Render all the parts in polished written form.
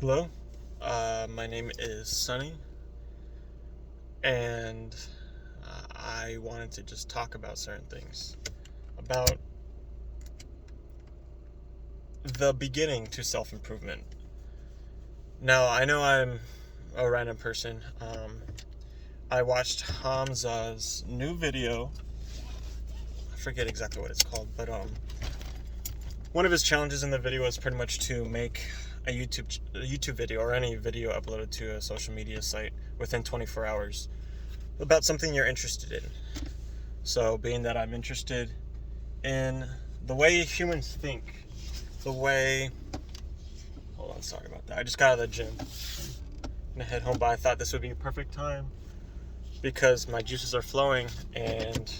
Hello, my name is Sunny, and I wanted to just talk about certain things. About the beginning to self improvement. Now, I know I'm a random person. I watched Hamza's new video. I forget exactly what it's called, but one of his challenges in the video was pretty much to make a YouTube video or any video uploaded to a social media site within 24 hours about something you're interested in. So, being that I'm interested in the way humans think, the way. Hold on, sorry about that. I just got out of the gym. I'm gonna head home, but I thought this would be a perfect time because my juices are flowing and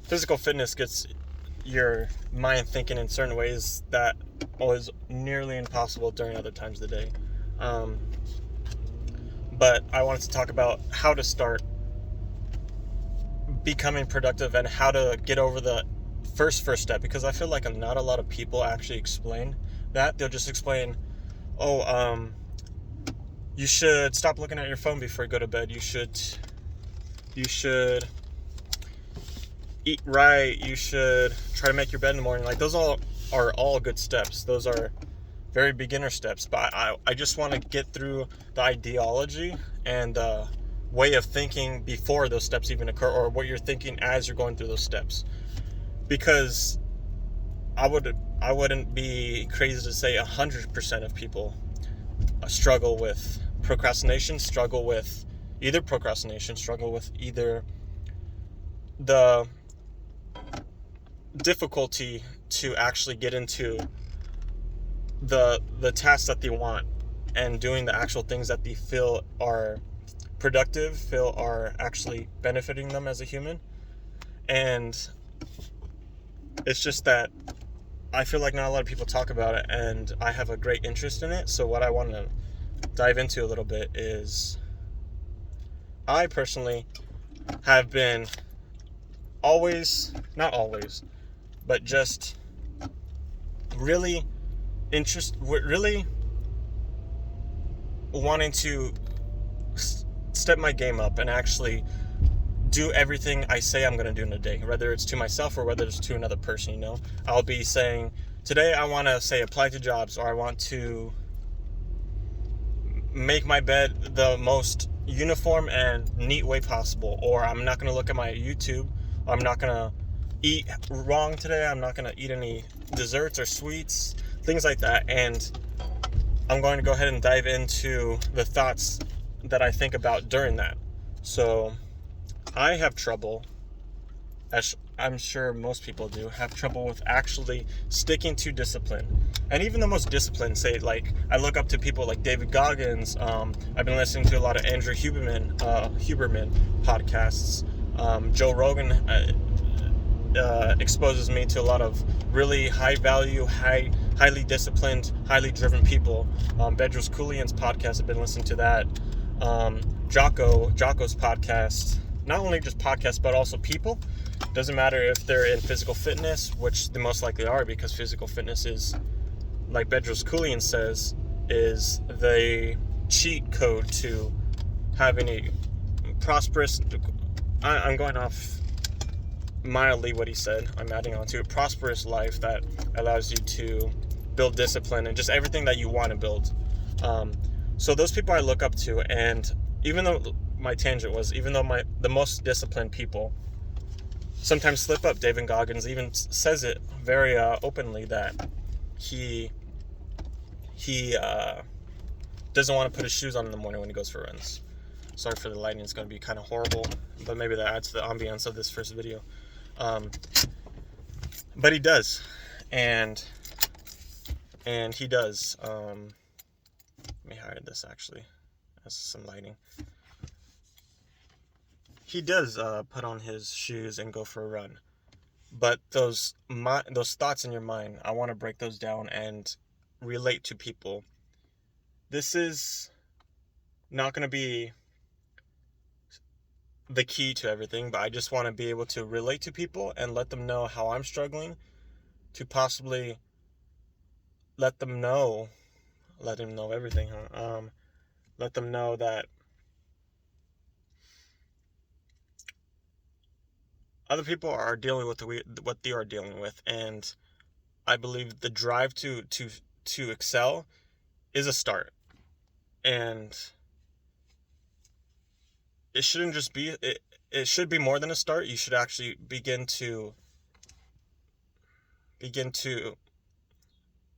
physical fitness gets your mind thinking in certain ways that was nearly impossible during other times of the day. Um, but I wanted to talk about how to start becoming productive and how to get over the first step, because I feel like not a lot of people actually explain that. They'll just explain, oh, you should stop looking at your phone before you go to bed. You should eat right. You should try to make your bed in the morning. Like, those all are all good steps. Those are very beginner steps, but I just want to get through the ideology and way of thinking before those steps even occur, or what you're thinking as you're going through those steps. Because I wouldn't be crazy to say 100% of people struggle with procrastination, struggle with either the difficulty to actually get into the tasks that they want and doing the actual things that they feel are productive, feel are actually benefiting them as a human. And it's just that I feel like not a lot of people talk about it, and I have a great interest in it. So what I want to dive into a little bit is, I personally have been not always, but just really really wanting to step my game up and actually do everything I say I'm going to do in a day, whether it's to myself or whether it's to another person. I'll be saying, today I want to say apply to jobs, or I want to make my bed the most uniform and neat way possible, or I'm not going to look at my YouTube, I'm not going to eat wrong today, I'm not going to eat any desserts or sweets, things like that. And I'm going to go ahead and dive into the thoughts that I think about during that. So I have trouble, as I'm sure most people do, have trouble with actually sticking to discipline. And even the most disciplined, say, like, I look up to people like David Goggins. I've been listening to a lot of Andrew Huberman podcasts. Joe Rogan exposes me to a lot of really high value, highly disciplined, highly driven people. Bedros Keuilian's podcast, I've been listening to that. Jocko's podcast, not only just podcasts, but also people. Doesn't matter if they're in physical fitness, which they most likely are, because physical fitness is, like Bedros Keuilian says, is the cheat code to having a prosperous, I'm going off mildly what he said, I'm adding on to a prosperous life that allows you to build discipline and just everything that you want to build. So those people I look up to, and even though the most disciplined people sometimes slip up. David Goggins even says it very openly that he doesn't want to put his shoes on in the morning when he goes for runs. Sorry for the lighting, it's going to be kind of horrible, but maybe that adds to the ambience of this first video. But he does, and he does. Let me hide this actually, as some lighting. He does put on his shoes and go for a run. But those thoughts in your mind, I want to break those down and relate to people. This is not going to be the key to everything, but I just want to be able to relate to people and let them know how I'm struggling, to possibly let them know let them know everything, let them know that other people are dealing with what they are dealing with, and I believe the drive to excel is a start, and it shouldn't just be it. It should be more than a start. You should actually begin to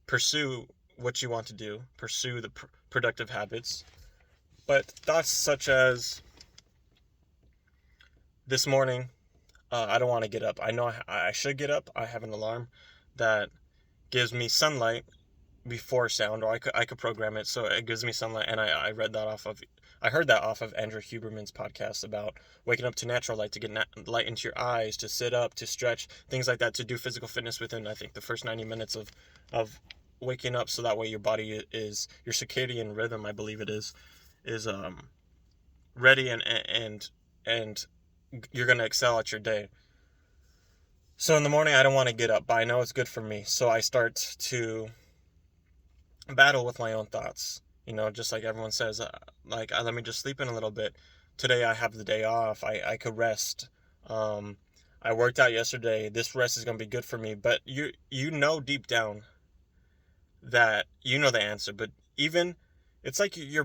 pursue what you want to do, pursue the productive habits. But thoughts such as this morning, I don't want to get up. I know I should get up. I have an alarm that gives me sunlight before sound, or I could program it so it gives me sunlight. And I heard that off of Andrew Huberman's podcast about waking up to natural light to get light into your eyes, to sit up, to stretch, things like that, to do physical fitness within, I think, the first 90 minutes of waking up, so that way your body is, your circadian rhythm, I believe it is ready, and you're going to excel at your day. So in the morning I don't want to get up, but I know it's good for me, so I start to battle with my own thoughts. Just like everyone says, let me just sleep in a little bit. Today I have the day off. I could rest. I worked out yesterday. This rest is going to be good for me. But you know deep down that you know the answer. But even it's like your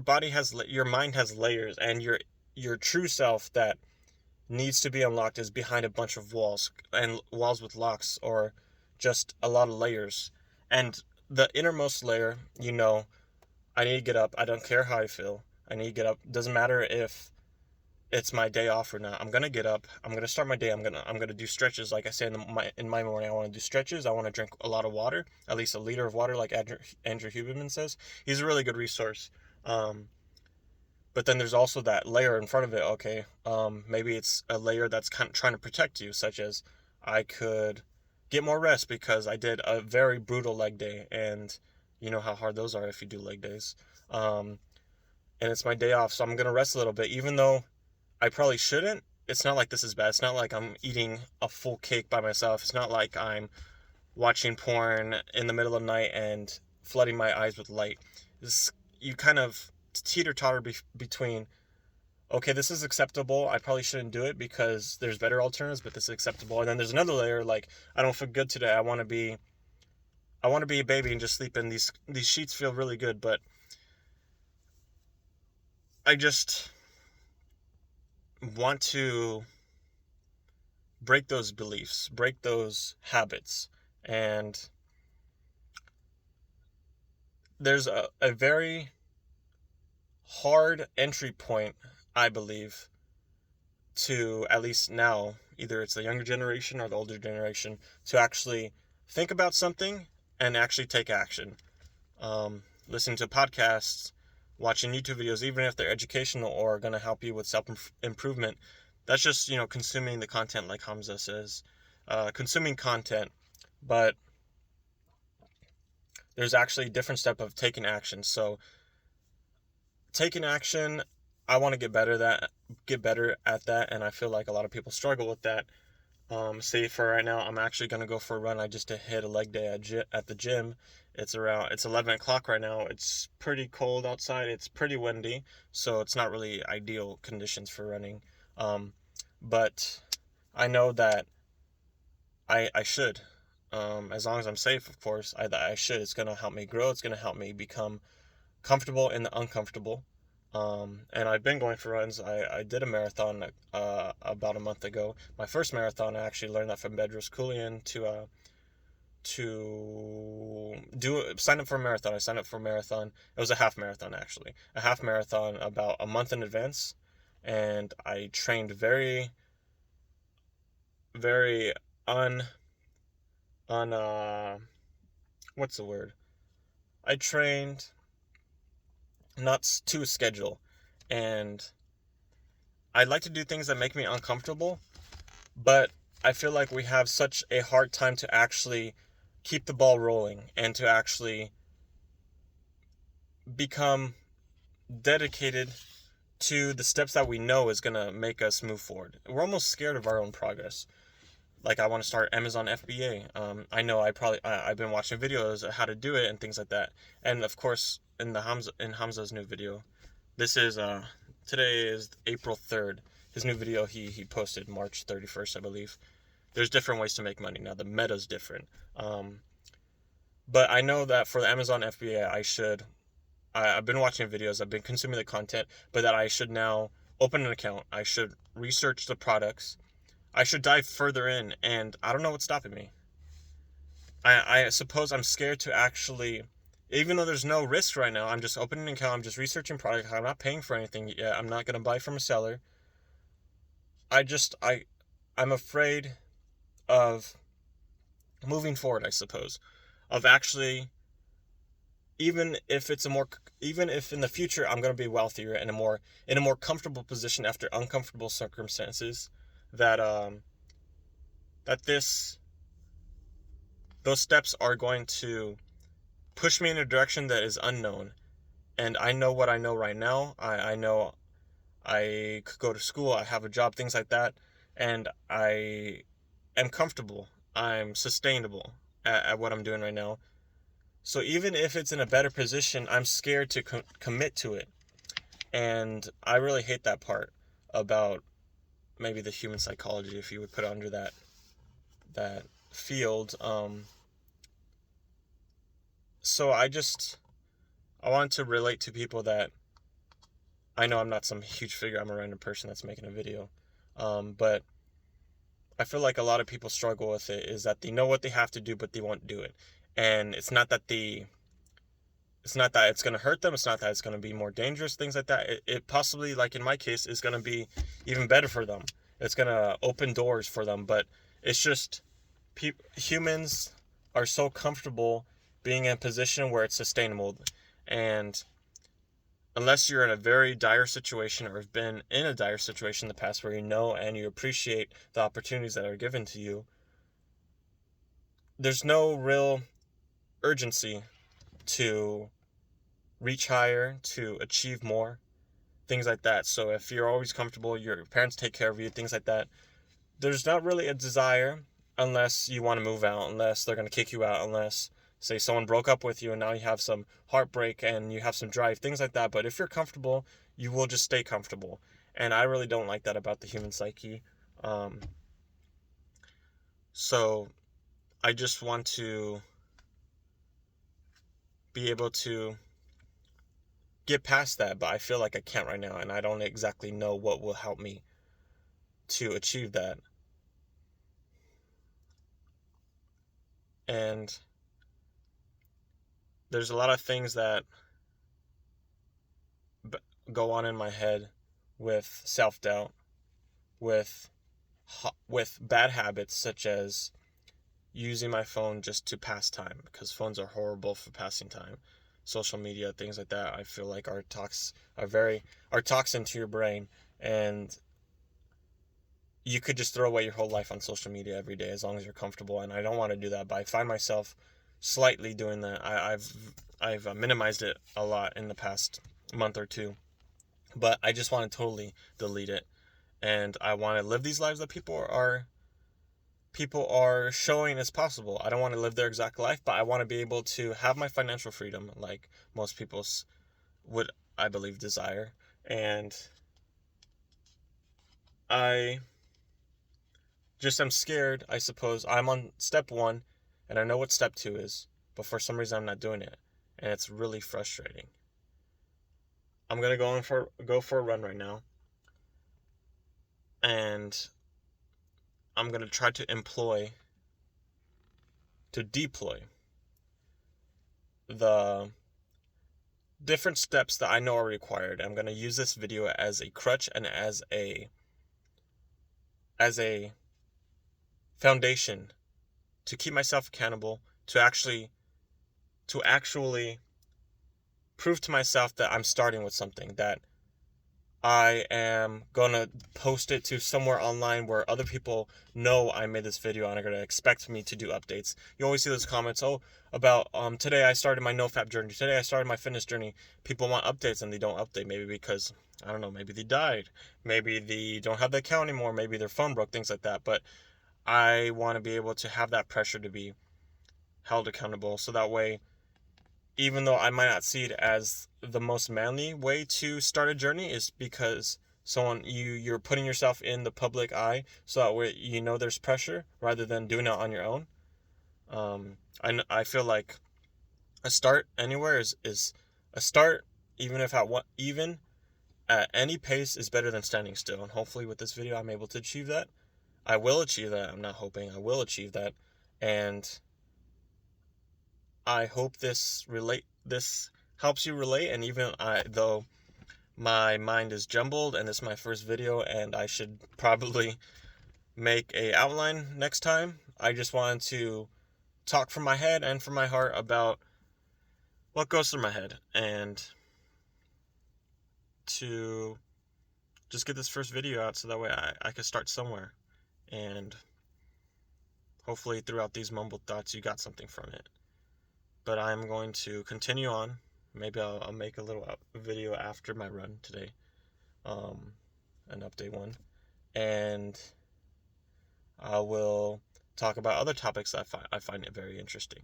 mind has layers, and your true self that needs to be unlocked is behind a bunch of walls, and walls with locks, or just a lot of layers. And the innermost layer, I need to get up. I don't care how I feel. I need to get up. Doesn't matter if it's my day off or not. I'm gonna get up. I'm gonna start my day. I'm gonna do stretches. Like I say in my morning, I want to do stretches. I want to drink a lot of water, at least a liter of water, like Andrew Huberman says. He's a really good resource. But then there's also that layer in front of it. Okay, maybe it's a layer that's kind of trying to protect you, such as I could get more rest because I did a very brutal leg day, and you know how hard those are if you do leg days. And it's my day off, so I'm gonna rest a little bit, even though I probably shouldn't. It's not like this is bad. It's not like I'm eating a full cake by myself. It's not like I'm watching porn in the middle of the night and flooding my eyes with light. You kind of teeter-totter between, okay, this is acceptable. I probably shouldn't do it because there's better alternatives, but this is acceptable. And then there's another layer, like, I don't feel good today. I want to be a baby and just sleep in. These sheets feel really good, but I just want to break those beliefs, break those habits. And there's a very hard entry point, I believe, to, at least now, either it's the younger generation or the older generation, to actually think about something and actually take action. Listening to podcasts, watching YouTube videos, even if they're educational or going to help you with self-improvement, that's just, consuming the content, like Hamza says. Consuming content, but there's actually a different step of taking action. So taking action, I want to get better at that, and I feel like a lot of people struggle with that. Say for right now, I'm actually going to go for a run. I just hit a leg day at the gym. It's 11 o'clock right now. It's pretty cold outside. It's pretty windy, so it's not really ideal conditions for running. But I know that I should. As long as I'm safe, of course, I should. It's going to help me grow. It's going to help me become comfortable in the uncomfortable. And I've been going for runs. I did a marathon about a month ago. My first marathon, I actually learned that from Bedros Keuilian to sign up for a marathon. I signed up for a marathon. It was a half marathon, actually. A half marathon about a month in advance. And I trained very, very what's the word? I trained not to schedule, and I like to do things that make me uncomfortable, but I feel like we have such a hard time to actually keep the ball rolling and to actually become dedicated to the steps that we know is going to make us move forward. We're almost scared of our own progress. Like, I want to start Amazon FBA. I know I've been watching videos of how to do it and things like that. And of course, in Hamza's new video. This is today is April 3rd. His new video he posted March 31st, I believe. There's different ways to make money now. The meta's different. But I know that for the Amazon FBA, I've been watching videos, I've been consuming the content, but that I should now open an account. I should research the products. I should dive further in, and I don't know what's stopping me. I suppose I'm scared to actually, even though there's no risk right now, I'm just opening an account, I'm just researching products, I'm not paying for anything yet, I'm not going to buy from a seller. I'm afraid of moving forward, I suppose, of actually, even if in the future I'm going to be wealthier and in a more comfortable position after uncomfortable circumstances, that that this those steps are going to push me in a direction that is unknown. And I know what I know right now. I know I could go to school, I have a job, things like that, and I am comfortable. I'm sustainable at what I'm doing right now. So even if it's in a better position, I'm scared to commit to it. And I really hate that part about maybe the human psychology, if you would put it under that field. So I want to relate to people that I know I'm not some huge figure. I'm a random person that's making a video. But I feel like a lot of people struggle with it, is that they know what they have to do, but they won't do it. And it's not that it's going to hurt them. It's not that it's going to be more dangerous, things like that. It possibly, like in my case, is going to be even better for them. It's going to open doors for them. But it's just humans are so comfortable being in a position where it's sustainable. And unless you're in a very dire situation or have been in a dire situation in the past where you know and you appreciate the opportunities that are given to you, there's no real urgency to reach higher, to achieve more, things like that. So if you're always comfortable, your parents take care of you, things like that, there's not really a desire, unless you want to move out, unless they're going to kick you out, unless, say, someone broke up with you and now you have some heartbreak and you have some drive, things like that. But if you're comfortable, you will just stay comfortable. And I really don't like that about the human psyche. So I just want to be able to get past that, but I feel like I can't right now, and I don't exactly know what will help me to achieve that. And there's a lot of things that go on in my head with self-doubt, with bad habits such as using my phone just to pass time, because phones are horrible for passing time. Social media, things like that, I feel like are toxin to your brain, and you could just throw away your whole life on social media every day as long as you're comfortable. And I don't want to do that, but I find myself slightly doing that. I've minimized it a lot in the past month or two, but I just want to totally delete it. And I want to live these lives that people are showing is possible. I don't want to live their exact life, but I want to be able to have my financial freedom like most people would, I believe, desire. And I just am scared, I suppose. I'm on step 1 and I know what step 2 is, but for some reason I'm not doing it, and it's really frustrating. I'm going to go for a run right now, and I'm going to try to deploy the different steps that I know are required. I'm going to use this video as a crutch and as a foundation to keep myself accountable, to actually prove to myself that I'm starting with something, that I am going to post it to somewhere online where other people know I made this video and are going to expect me to do updates. You always see those comments, about today I started my NoFap journey, today I started my fitness journey. People want updates and they don't update, maybe because, I don't know, maybe they died, maybe they don't have the account anymore, maybe their phone broke, things like that. But I want to be able to have that pressure to be held accountable, so that way, even though I might not see it as the most manly way to start a journey, is because you're putting yourself in the public eye, so that way there's pressure rather than doing it on your own. I feel like a start anywhere is a start, even at any pace, is better than standing still. And hopefully with this video I'm able to achieve that. I will achieve that. I'm not hoping. I will achieve that. And I hope this helps you relate. And even though my mind is jumbled and this is my first video and I should probably make a outline next time, I just wanted to talk from my head and from my heart about what goes through my head, and to just get this first video out so that way I could start somewhere, and hopefully throughout these mumbled thoughts you got something from it. But I'm going to continue on. Maybe I'll make a little video after my run today, an update one, and I will talk about other topics I find it very interesting.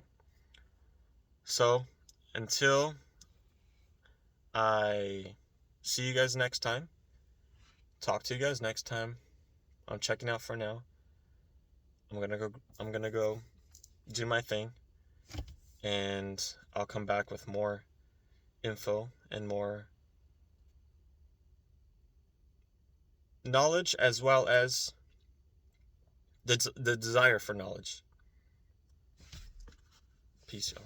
So until I see you guys next time, talk to you guys next time, I'm checking out for now. I'm gonna go do my thing, and I'll come back with more info and more knowledge, as well as the desire for knowledge. Peace, y'all.